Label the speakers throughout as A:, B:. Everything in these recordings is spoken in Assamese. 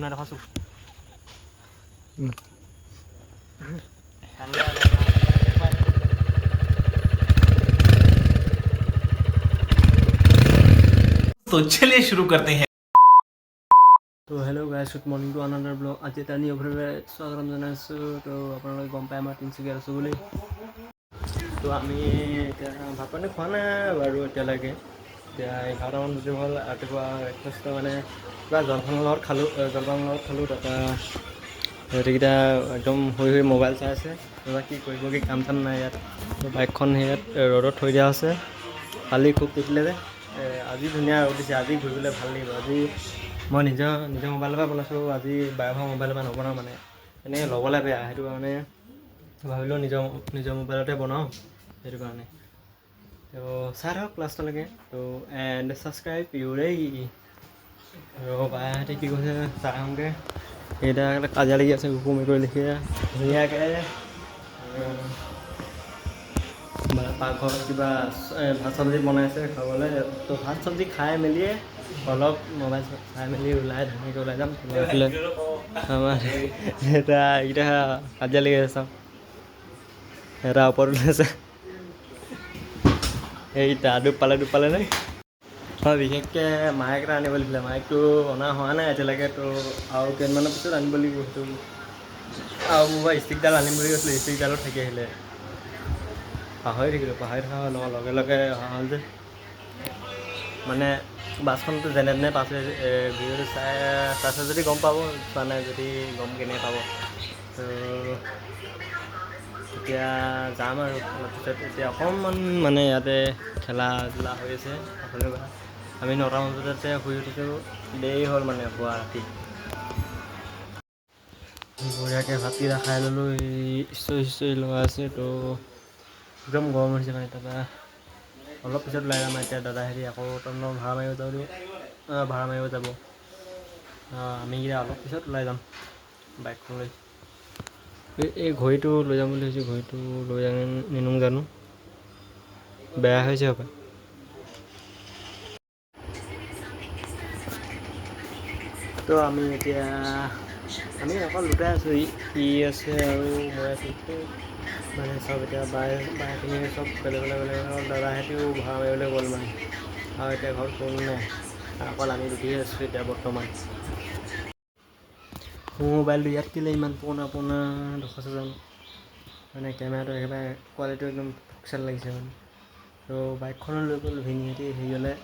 A: Nah, dah masuk. तो चलिए शुरू करते हैं। तो hello guys, good morning to another blog. आज এটা নিয়ে অভিনৱে স্বাগতম জনাইছোঁ। তো আপোনালোকে গম পায় আমাৰ তিনিচুকীয়াত আছোঁ বুলি। তো আমি এতিয়া ভাত পানী খোৱা নাই বাৰু এতিয়ালৈকে। এতিয়া 11টামান বাজি হ'ল। ৰাতিপুৱা ব্ৰেকফাষ্ট মানে কিবা জলপানৰ লগত খালোঁ। তাৰপৰা সিহঁতিকেইটা একদম শুই মোবাইল চাই আছে। তাৰপৰা কি কৰিব, কি কাম চাম নাই ইয়াত। বাইকখন ইয়াত ৰ'দত থৈ দিয়া আছে। কালি খুব তিতিলে যে, আজি ধুনীয়া ৰ'দ দিছে। আজি ঘূৰিবলৈ ভাল লাগিব। আজি মই নিজৰ মোবাইলৰ পৰা বনাইছোঁ। আজি বায়'ভৰ মোবাইলৰ পৰা নবনাওঁ, মানে এনেকৈ ল'বলৈ বেয়া। সেইটো কাৰণে ভাবিলোঁ নিজৰ মোবাইলতে বনাওঁ। সেইটো কাৰণে তো চাই থাকক লাষ্টলৈকে। তো এণ্ড ছাবস্ক্ৰাইব ইউ দেই। আৰু বাহঁতে কি কৈছে চাই আহোঁগৈ। সেইটা কাজিয়া লাগি আছে কুকুৰ মেকুৰী লিখিয়ে ধুনীয়াকৈ। পাকঘৰত কিবা ভাত চব্জি বনাইছে খাবলৈ। তো ভাত চব্জি খাই মেলিয়ে অলপ মোবাইল চাই মেলি ধুনীয়াকৈ ওলাই যাম। এইফালে আমাৰ এইকেইটা কাজিয়া লাগি আছে। এটা ওপৰত ওলাইছে, এইটা দুখ পালে নে? হয়, বিশেষকৈ মাইক এটা আনিব লাগিছিলে। মাইকটো অনা হোৱা নাই এতিয়ালৈকে। তো আৰু কেইদিনমানৰ পিছত আনিব লাগিব সেইটো। আৰু মোৰ পৰা ষ্টিকডাল আনিম বুলি কৈছিলোঁ, ষ্টিকডালো থাকি আহিলে। পাহৰি থকা লগে অহা হ'ল যে। মানে বাছখনতো যেনে তেনে পাইছে। ভিডিঅ'টো চাইছে যদি গম পাব, চোৱা নাই যদি গম কেনেকৈ পাব। তো এতিয়া যাম আৰু অলপ পিছত। এতিয়া অকণমান মানে ইয়াতে খেলা ধূলা হৈ আছে সকলো। আমি 9টামান বজাতে শুই উঠিছোঁ। দেৰি হ'ল মানে শুৱা ৰাতি। বঢ়িয়াকৈ ভাতকেইটা খাই ল'লোঁ। এই ষ্টৰি লগাই আছে। তো একদম গৰম হৈছে মানে। তাৰপৰা অলপ পিছত ওলাই যাম। এতিয়া দাদাহেঁতি আকৌ টমটম ভাড়া মাৰিব যাব। আমিকেইটা অলপ পিছত ওলাই যাম বাইকখন লৈ। এই ঘড়ীটো লৈ যাম বুলি ভাবিছোঁ। ঘড়ীটো লৈ নিনো জানো, বেয়া হৈছে হপায়। তো আমি অকল দুটাই আছোঁ। ই আছে আৰু মই আছোঁ। মানে চব এতিয়া বায়েখিনি চব বেলেগ দাদাহেঁতিও ভাড়া মাৰিবলৈ গ'ল মানে। আৰু এতিয়া ঘৰত কোনো নাই, অকল আমি দুটাহে আছোঁ এতিয়া বৰ্তমান। মোৰ মোবাইলটো ইয়াত কেলৈ ইমান পুৰণা দেখুৱাইছে জানো। মানে কেমেৰাটো একেবাৰে কোৱালিটিটো একদম ফক্সেল লাগিছে মানে। তো বাইকখনো লৈ গ'ল ভিনিয়েটি হেৰিয়লৈ,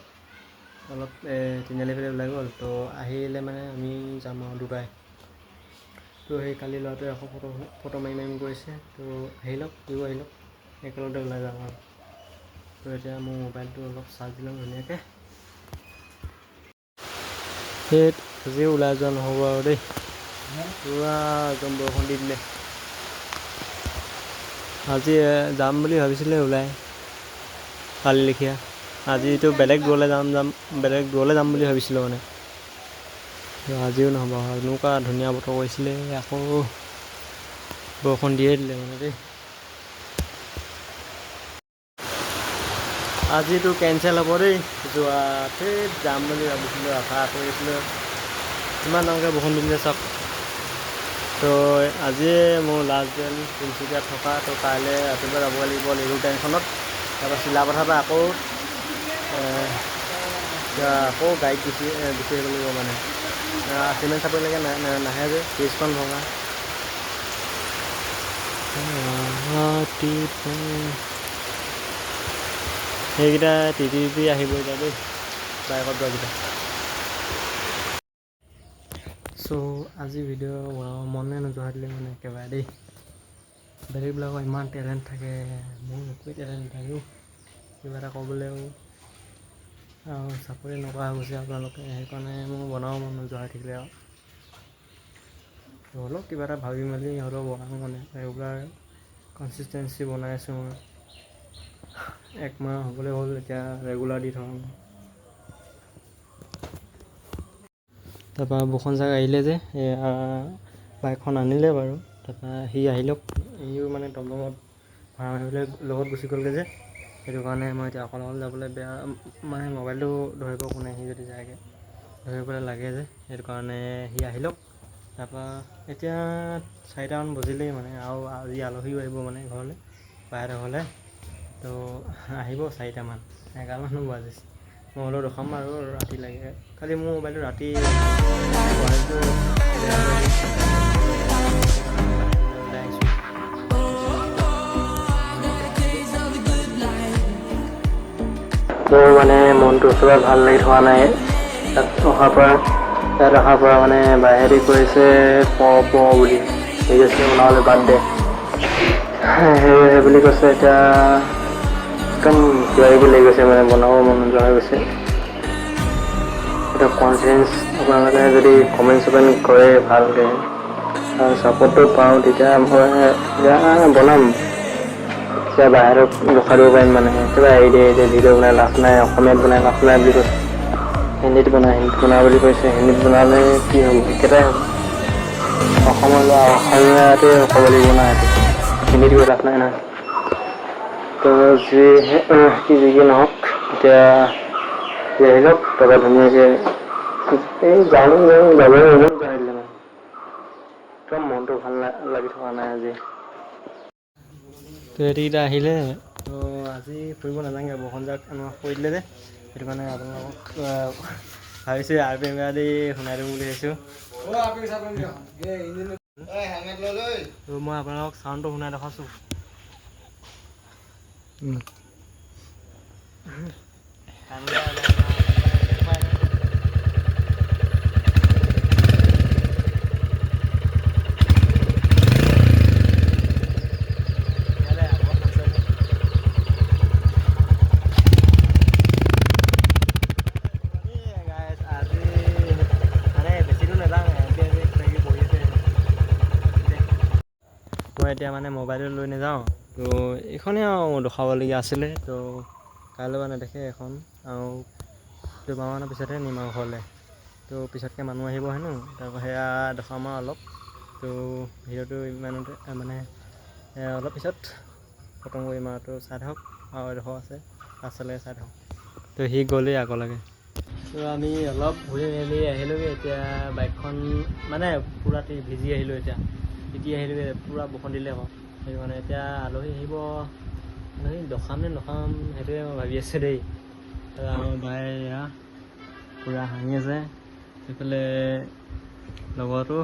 A: অলপ তিনিআলিফালে ওলাই গ'ল। তো আহিলে মানে আমি যাম আৰু দুটাই। তো সেই কালি ল'ৰাটোৱে আকৌ ফটো মাৰিম কৰিছে। তো আহি লওক একেলগতে ওলাই যাম আৰু। তো এতিয়া মোৰ মোবাইলটো অলপ চাৰ্জ দি ল'ম ধুনীয়াকৈ। সেই আজিও ওলাই যোৱা নহ'ব আৰু দেই। পুৰা একদম বৰষুণ দি দিলে। আজি যাম বুলি ভাবিছিলে ওলাই কালি লেখীয়া। আজিতো বেলেগ দূৰলৈ যাম বুলি ভাবিছিলোঁ মানে। আজিও নহ'ব। এনেকুৱা ধুনীয়া বতৰ কৰিছিলে, আকৌ বৰষুণ দিয়ে দিলে মানে দেই। আজিতো কেঞ্চেল হ'ব দেই যোৱাতে। যাম বুলি ভাবিছিলোঁ, আশা কৰিছিলোঁ। ইমান ডাঙৰকৈ বৰষুণ দি দিলে চাওক। তো আজিয়ে মোৰ লাষ্ট ডে তিনিচুকীয়াত থকা। তো কাইলৈ ৰাতিপুৱা যাব লাগিব লিডু ট্ৰেইনখনত। তাৰপৰা চিলাপথাৰৰ পৰা আকৌ গাড়ীত গুচি আহিব লাগিব মানে। চিমেণ্ট চাপৰিলৈকে নাহে যে, ব্ৰিজখন ভঙা। সেইকেইটা টিপি আহিব এতিয়া দেই, বাইকত যোৱাকেইটা। চ' আজি ভিডিঅ' বনাব মনে নোযোৱা দিলে মানে একেবাৰে দেই। বেলেগবিলাকৰ ইমান টেলেণ্ট থাকে, মোৰ একোৱেই টেলেণ্ট নাথাকেও। কিবা এটা ক'বলৈও আৰু চাপৰ্ট নকৰা হৈ গৈছে আপোনালোকে। সেইকাৰণে মোৰ বনাব মন নোযোৱা হৈ থাকিলে আৰু। হ'লেও কিবা এটা ভাবি মেলি হ'লেও বনাওঁ মানে। ৰেগুলাৰ কনচিষ্টেঞ্চি বনাই আছোঁ মই। 1 মাহ হ'বলৈ হ'ল এতিয়া ৰেগুলাৰ দি থওঁ। তাৰপৰা বৰষুণ জাক আহিলে যে বাইকখন আনিলে বাৰু। তাৰপৰা সি আহি লওক, সিও মানে টমটমত ভাড়া মাৰিবলৈ লগত গুচি গ'লগৈ যে। সেইটো কাৰণে মই এতিয়া অকলে যাবলৈ বেয়া, মানে মোবাইলটো ধৰিব কোনে সি যদি যায়গৈ। ধৰিবলৈ লাগে যে সেইটো কাৰণে সি আহি লওক। তাৰপৰা এতিয়া 4টামান বজিলেই মানে, আৰু আজি আলহীও আহিব মানে ঘৰলৈ, বাইহঁতৰ ঘৰলৈ। তো আহিব 4টামান, 11মানো বাজিছে। মই হ'লেও ৰখাম আৰু ৰাতি লাগে। খালি মোৰ মোবাইলটো ৰাতি মোৰ মানে মনটো একেবাৰে ভাল লাগি থকা নাই তাত অহাৰ পৰা মানে বাহিৰে কৰিছে বুলি ঠিক আছে বনাবলৈ বাদ দে সেই বুলি কৈছে। এতিয়া একদম কিবা কিবি লাগি গৈছে, মানে বনাব মন নোযোৱা হৈ গৈছে। এটা কনফিডেঞ্চ আপোনালোকে যদি কমেণ্ট কৰে ভালকৈ আৰু ছাপোৰ্টটো পাওঁ, তেতিয়া মই বনাম। এতিয়া বাহিৰত ৰখাই দিব পাৰিম, মানে একেবাৰে এৰি দিয়ে ভিডিঅ' বনাই লাভ নাই, অসমীয়াত বনাই লাভ নাই বুলি কৈছে। হিন্দীত বনা বুলি কৈছে। হিন্দীত বনালে কি হ'ব, একেটাই হ'ব। অসমীয়াতে ক'ব লাগিব না, সেইটো হিন্দীত গৈ লাভ নাই নহয়। তো যি নহওক, এতিয়া আহি লওক। তাৰপৰা ধুনীয়াকৈ একদম মনটো ভাল লাগি থকা নাই আজি। তো এতিকেইটা আহিলে, তো আজি ফুৰিব নাযাওঁগৈ, বৰষুণজাক আমাক কৈ দিলে যে, সেইটো কাৰণে আপোনালোকক ভাবিছোঁ RPM দি শুনাই দিম বুলি ভাবিছোঁ। তো মই আপোনালোকক চাউণ্ডটো শুনাই দেখাইছোঁ। মই এতিয়া মানে মোবাইলটো লৈ নাযাওঁ, তো এইখনেই আৰু দেখাবলগীয়া আছিলে। তো কাইলৈ মানে দেখে এখন আৰু 2মাহমানৰ পিছতহে নিম আৰু ঘৰলৈ। তো পিছতকৈ মানুহ আহিব হেনো, তাৰপৰা সেয়া দেখাম আৰু অলপ। তো ভিডিঅ'টো ইমানতে মানে অলপ পিছত খতম কৰিম আৰু। তো চাই থাকক, আৰু এডোখৰ আছে পাছলৈ চাই থাকক। তো সি গ'লেই আগলৈকে। তো আমি অলপ ঘূৰি মেলি আহিলোঁগৈ। এতিয়া বাইকখন মানে পূৰা ভিজি আহিলোঁ। এতিয়া আহিলোঁগৈ, পূৰা বৰষুণ দিলে আকৌ। সেইটো মানে এতিয়া আলহী আহিব, আলহী দেখাম নে নখাম সেইটোৱে মই ভাবি আছোঁ দেই। আমাৰ বাই এয়া পূৰা হাঁহি আছে, সেইফালে লগৰটো।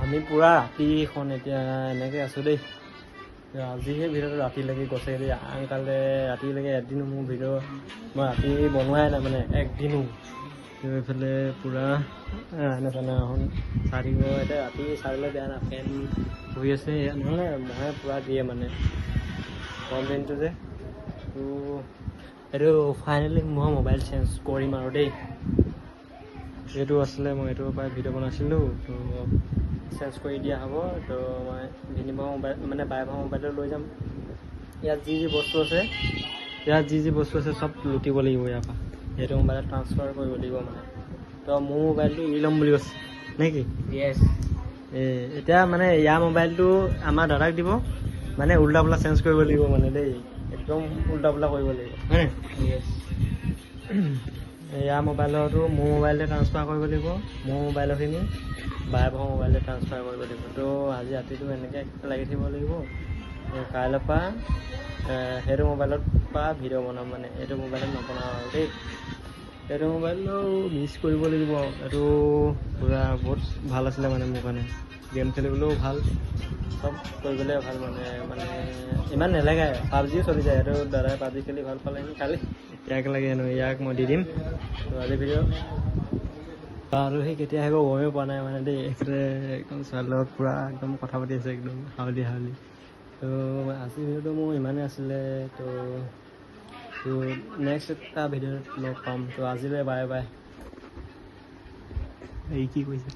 A: আমি পূৰা ৰাতিখন এতিয়া এনেকৈ আছোঁ দেই। আজিহে ভিডিঅ'টো ৰাতিলৈকে গৈছে দেই। আনকালে ৰাতিলৈকে এদিনো মোৰ ভিডিঅ' মই ৰাতি বনোৱাই নাই, মানে একদিনো। এইফালে পূৰা এনেকুৱা চাই থাকিব। এতিয়া ৰাতি চাবলৈ বেয়া না, ফেন বহি আছে, নহ'লে মহে পূৰা দিয়ে মানে গৰম দিনটো যে। তো এইটো ফাইনেলি মই মোবাইল চেঞ্জ কৰিম আৰু দেই। এইটো আছিলে, মই এইটোৰ পৰাই ভিডিঅ' বনাইছিলোঁ। তো চেঞ্জ কৰি দিয়া হ'ব। তো মই ভিনিভাৰ মোবাইল মানে বাইভাৰ মোবাইলটো লৈ যাম। ইয়াত যি বস্তু আছে চব লুটিব লাগিব ইয়াৰ পৰা। সেইটো মোবাইলত ট্ৰান্সফাৰ কৰিব লাগিব মানে। তো মোৰ মোবাইলটো উৰি ল'ম বুলি কৈছে নে কি? য়েছ। এতিয়া মানে ইয়াৰ মোবাইলটো আমাৰ দাদাক দিব, মানে উল্টা পোল্টা চেঞ্জ কৰিব লাগিব মানে দেই। একদম উল্টা পোল্টা কৰিব লাগিব, হয় নাই? য়েছ। ইয়াৰ মোবাইলতো মোৰ মোবাইলতে ট্ৰান্সফাৰ কৰিব লাগিব, মোৰ মোবাইলৰখিনি বাইভাগৰ মোবাইলতে ট্ৰান্সফাৰ কৰিব লাগিব। তো আজি ৰাতিটো এনেকৈ লাগি থাকিব লাগিব। কাইলৈৰ পৰা সেইটো মোবাইলত পৰা ভিডিঅ' বনাম, মানে এইটো মোবাইলত নবনাওঁ আৰু দেই। এইটো মোবাইলটো মিছ কৰিব লাগিব। এইটো পূৰা বহুত ভাল আছিলে মানে মোৰ কাৰণে, গেম খেলিবলৈও ভাল, চব কৰিবলৈ ভাল। মানে ইমান নেলাগে, পাবজিও চলি যায়। এইটো দাদাই পাবজি খেলি ভাল পালে খালি ইয়াক লাগে হেনো, ইয়াক মই দি দিম। তো আজি ভিডিঅ' আৰু সেই কেতিয়া আহিব গমেই পোৱা নাই মানে দেই। একদম ছোৱালীৰ লগত পূৰা একদম কথা পাতি আছে, একদম হাউলি। তো আজি ভিডিঅ'টো মোৰ ইমানেই আছিলে। তো নেক্সট এটা ভিডিঅ'ত লগ পাম। তো আজিলৈ বাই বাই। এই কি কৈছে?